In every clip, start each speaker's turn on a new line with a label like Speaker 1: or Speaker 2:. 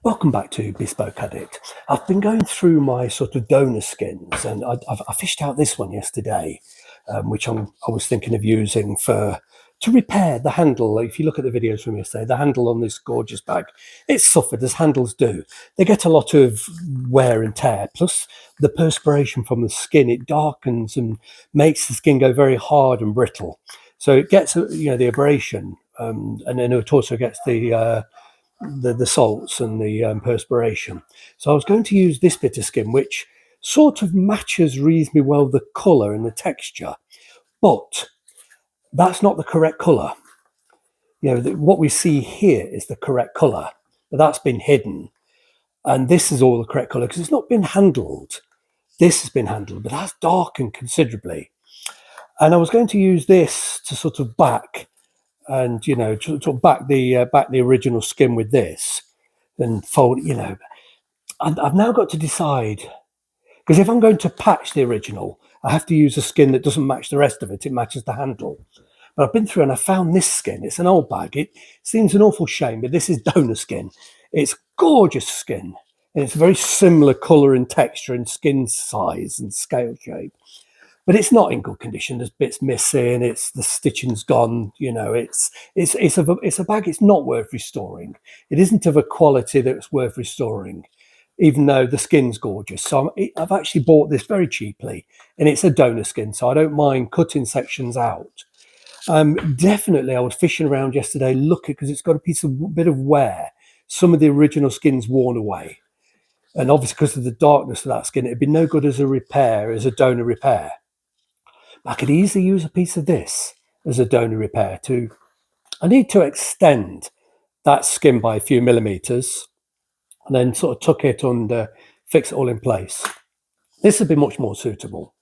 Speaker 1: Welcome back to Bespoke Addict. I've been going through my sort of donor skins, and I fished out this one yesterday, which I was thinking of using to repair the handle. If you look at the videos from yesterday, the handle on this gorgeous bag, it's suffered as handles do. They get a lot of wear and tear, plus the perspiration from the skin, it darkens and makes the skin go very hard and brittle. So it gets the abrasion, and then it also gets the salts and the perspiration. So I was going to use this bit of skin, which sort of matches reasonably well the colour and the texture, but that's not the correct colour. What we see here is the correct colour, but that's been hidden. And this is all the correct colour because it's not been handled. This has been handled, but that's darkened considerably. And I was going to use this to sort of back and, to back the original skin with this and fold, I've now got to decide, because if I'm going to patch the original, I have to use a skin that doesn't match the rest of it. It matches the handle. But I've been through and I found this skin. It's an old bag. It seems an awful shame, but this is donor skin. It's gorgeous skin. And it's very similar colour and texture and skin size and scale shape. But it's not in good condition. There's bits missing. The stitching's gone. It's a bag. It's not worth restoring. It isn't of a quality that's worth restoring, even though the skin's gorgeous. So I've actually bought this very cheaply, and it's a donor skin, so I don't mind cutting sections out. Definitely, I was fishing around yesterday, looking because it's got a bit of wear. Some of the original skin's worn away, and obviously because of the darkness of that skin, it'd be no good as a donor repair. I could easily use a piece of this as a donor repair too. I need to extend that skin by a few millimeters and then sort of tuck it under, fix it all in place. This would be much more suitable.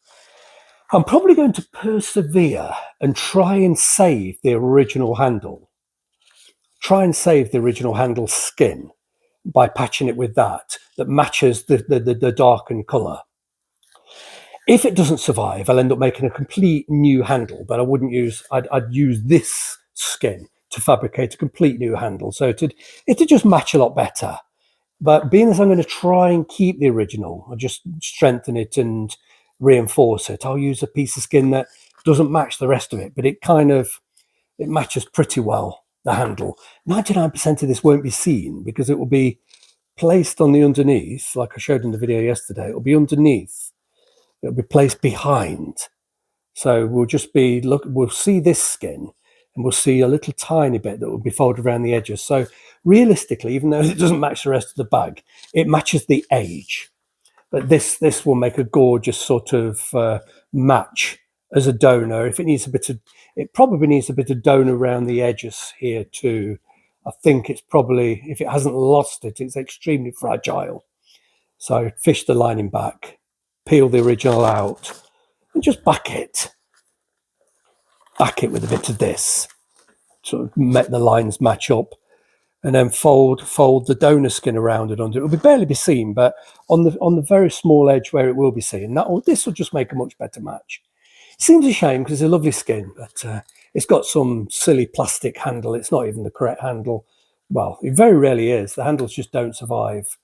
Speaker 1: I'm probably going to persevere and try and save the original handle. Try and save the original handle skin by patching it with that matches the darkened colour. If it doesn't survive, I'll end up making a complete new handle, but I'd use this skin to fabricate a complete new handle. So it'd just match a lot better. But being as I'm going to try and keep the original, I'll just strengthen it and reinforce it. I'll use a piece of skin that doesn't match the rest of it, but it matches pretty well, the handle. 99% of this won't be seen because it will be placed on the underneath, like I showed in the video yesterday. It'll be underneath. It'll be placed behind. So we'll see this skin and we'll see a little tiny bit that will be folded around the edges. So realistically, even though it doesn't match the rest of the bag, it matches the age. But this will make a gorgeous sort of match as a donor. It probably needs a bit of donor around the edges here too. I think it's probably, if it hasn't lost it, it's extremely fragile. So fish the lining back, peel the original out, and just back it with a bit of this, sort of make the lines match up, and then fold the donor skin around it under. It will barely be seen, but on the very small edge where it will be seen, this will just make a much better match. It seems a shame because it's a lovely skin, but it's got some silly plastic handle. It's not even the correct handle. Well, it very rarely is. The handles just don't survive.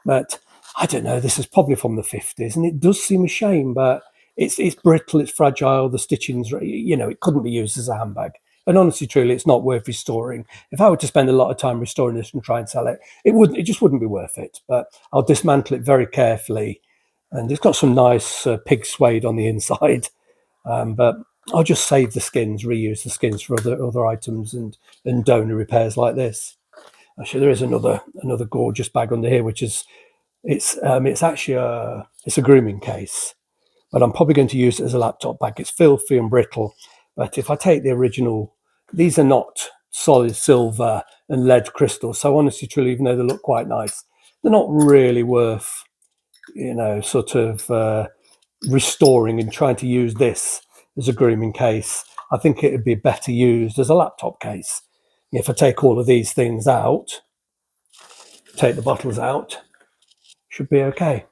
Speaker 1: But I don't know, this is probably from the 50s, and it does seem a shame, but it's brittle, it's fragile, the stitching's, it couldn't be used as a handbag. And honestly, truly, it's not worth restoring. If I were to spend a lot of time restoring this and try and sell it, it just wouldn't be worth it. But I'll dismantle it very carefully. And it's got some nice pig suede on the inside. But I'll just save the skins, reuse the skins for other items and donor repairs like this. Actually, there is another gorgeous bag under here, which is it's actually a grooming case, but I'm probably going to use it as a laptop bag. It's filthy and brittle, but if I take the original, these are not solid silver and lead crystal. So honestly, truly, even though they look quite nice, they're not really worth, sort of restoring and trying to use this as a grooming case. I think it would be better used as a laptop case. If I take all of these things out, take the bottles out, should be okay.